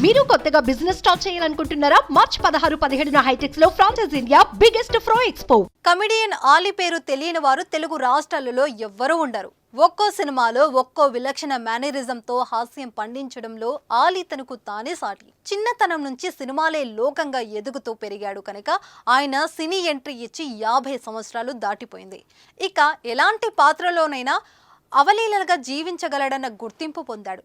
మీరు కొత్తగా business start చేయాలనుకుంటున్నారా? మార్చ్ 16-17 హైటెక్స్ లో franchise India biggest ఫ్రో expo. Comedian Ali పేరు తెలియని వారు తెలుగు రాష్ట్రాలలో ఎవ్వరూ ఉండరు. ఒక్కో సినిమాలో ఒక్కో విలక్షణ మేనరిజంతో హాస్యం పండించడంలో ఆలీ తనకు తానే సాటి. చిన్నతనం నుంచి సినిమాలే లోకంగా ఎదుగుతూ పెరిగాడు కనుక ఆయన సినీ ఎంట్రీ ఇచ్చి 50 సంవత్సరాలు దాటిపోయింది. ఇక ఎలాంటి పాత్రలోనైనా అవలీలగా జీవించగలడన్న గుర్తింపు పొందాడు.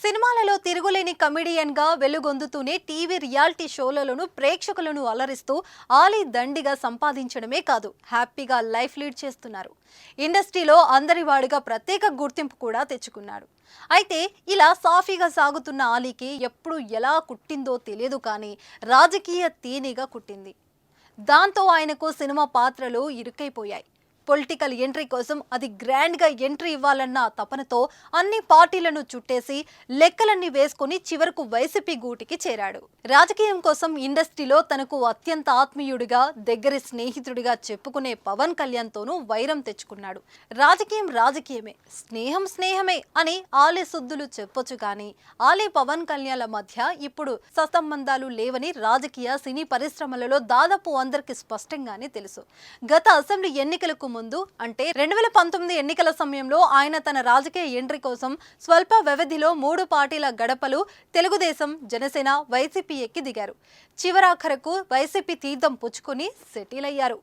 సినిమాలలో తిరుగులేని కమెడియన్ గా వెలుగొందుతూనే టీవీ రియాలిటీ షోలలోనూ ప్రేక్షకులను అలరిస్తూ ఆలీ దండిగా సంపాదించడమే కాదు, హ్యాపీగా లైఫ్ లీడ్ చేస్తున్నారు. ఇండస్ట్రీలో అందరివాడిగా ప్రత్యేక గుర్తింపు కూడా తెచ్చుకున్నాడు. అయితే ఇలా సాఫీగా సాగుతున్న ఆలీకి ఎప్పుడు ఎలా కుట్టిందో తెలియదు, కానీ రాజకీయ తీనిగా కుట్టింది. దాంతో ఆయనకు సినిమా పాత్రలు ఇరుకైపోయాయి. పొలిటికల్ ఎంట్రీ కోసం అది గ్రాండ్గా ఎంట్రీ ఇవ్వాలన్న తపనతో అన్ని పార్టీలను చుట్టేసి లెక్కలన్నీ వేసుకుని చివరకు వైసీపీ గూటికి చేరాడు. రాజకీయం కోసం ఇండస్ట్రీలో తనకు అత్యంత ఆత్మీయుడిగా, దగ్గరి స్నేహితుడిగా చెప్పుకునే పవన్ కళ్యాణ్ తోనూ వైరం తెచ్చుకున్నాడు. రాజకీయం రాజకీయమే, స్నేహం స్నేహమే అని ఆలీ సుద్దులు చెప్పొచ్చు, కానీ ఆలీ పవన్ కళ్యాణ్ల మధ్య ఇప్పుడు సత్సంబంధాలు లేవని రాజకీయ సినీ పరిశ్రమలలో దాదాపు అందరికి స్పష్టంగానే తెలుసు. గత అసెంబ్లీ ఎన్నికలకు ముందు అంటే 2019 ఎన్నికల సమయంలో ఆయన తన రాజకీయ ఎంట్రీ కోసం స్వల్ప వ్యవధిలో 3 పార్టీల గడపలు తెలుగుదేశం, జనసేన, వైసీపీ ఎక్కి దిగారు. చివరాఖరకు వైసీపీ తీర్థం పుచ్చుకుని సెటిల్ అయ్యారు.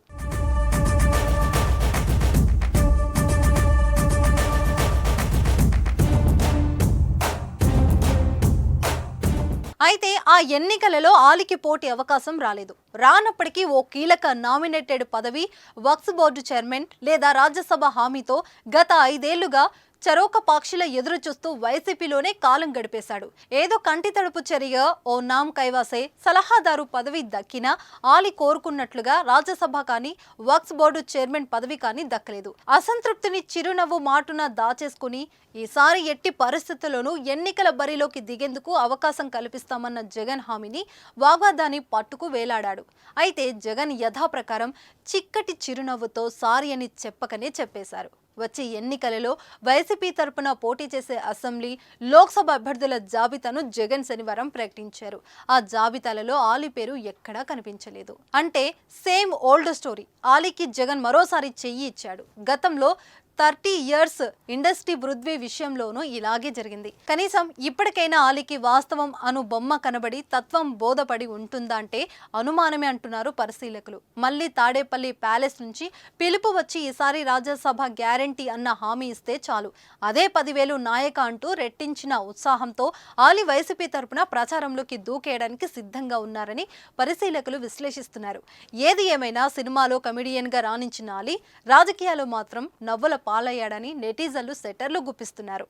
అయితే ఆ ఎన్నికలలో ఆలీకి పోటీ అవకాశం రాలేదు. రానప్పటికీ ఓ కీలక నామినేటెడ్ పదవి, వక్ఫ్ బోర్డు చైర్మన్ లేదా రాజ్యసభ హామీతో గత 5 ఏళ్లుగా చరోక పాక్షిల ఎదురు చూస్తూ వైసీపీలోనే కాలం గడిపేశాడు. ఏదో కంటి తడుపు చర్యగా ఓ నామ్ కైవాసే సలహాదారు పదవి దక్కినా ఆలీ కోరుకున్నట్లుగా రాజ్యసభ కానీ వక్ఫ్ బోర్డు చైర్మన్ పదవి కానీ దక్కలేదు. అసంతృప్తిని చిరునవ్వు మాటున దాచేసుకుని ఈసారి ఎట్టి పరిస్థితుల్లోనూ ఎన్నికల బరిలోకి దిగేందుకు అవకాశం కల్పిస్తామన్న జగన్ హామీని వాగ్వాదాన్ని పట్టుకు వేలాడాడు. అయితే జగన్ యథాప్రకారం చిక్కటి చిరునవ్వుతో సారీ అని చెప్పకనే చెప్పేశారు. వచ్చే ఎన్నికలలో వైసీపీ తరపున పోటీ చేసే అసెంబ్లీ, లోక్సభ అభ్యర్థుల జాబితాను జగన్ శనివారం ప్రకటించారు. ఆ జాబితాలలో ఆలీ పేరు ఎక్కడా కనిపించలేదు. అంటే సేమ్ ఓల్డ్ స్టోరీ. ఆలీకి జగన్ మరోసారి చెయ్యి ఇచ్చాడు. గతంలో 30 years ఇండస్ట్రీ వృద్ధి విషయంలోనూ ఇలాగే జరిగింది. కనీసం ఇప్పటికైనా ఆలీకి వాస్తవం అను బొమ్మ కనబడి తత్వం బోధపడి ఉంటుందా అంటే అనుమానమే అంటున్నారు పరిశీలకులు. మళ్ళీ తాడేపల్లి ప్యాలెస్ నుంచి పిలుపు వచ్చి ఈసారి రాజ్యసభ గ్యారంటీ అన్న హామీ ఇస్తే చాలు, అదే 10,000 నాయక అంటూ రెట్టించిన ఉత్సాహంతో ఆలీ వైసీపీ తరపున ప్రచారంలోకి దూకేయడానికి సిద్ధంగా ఉన్నారని పరిశీలకులు విశ్లేషిస్తున్నారు. ఏది ఏమైనా సినిమాలో కమెడియన్గా రాణించిన ఆలీ రాజకీయాలు మాత్రం నవ్వుల పాలయ్యాడని నెటిజన్లు సెటర్లు గుప్పిస్తున్నారు.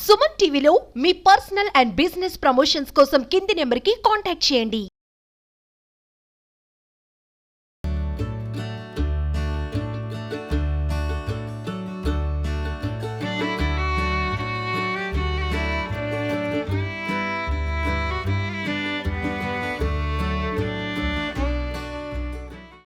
సుమన్ టీవీలో మీ పర్సనల్ అండ్ బిజినెస్ ప్రమోషన్స్ కోసం కింది నెంబర్కి కాంటాక్ట్ చేయండి.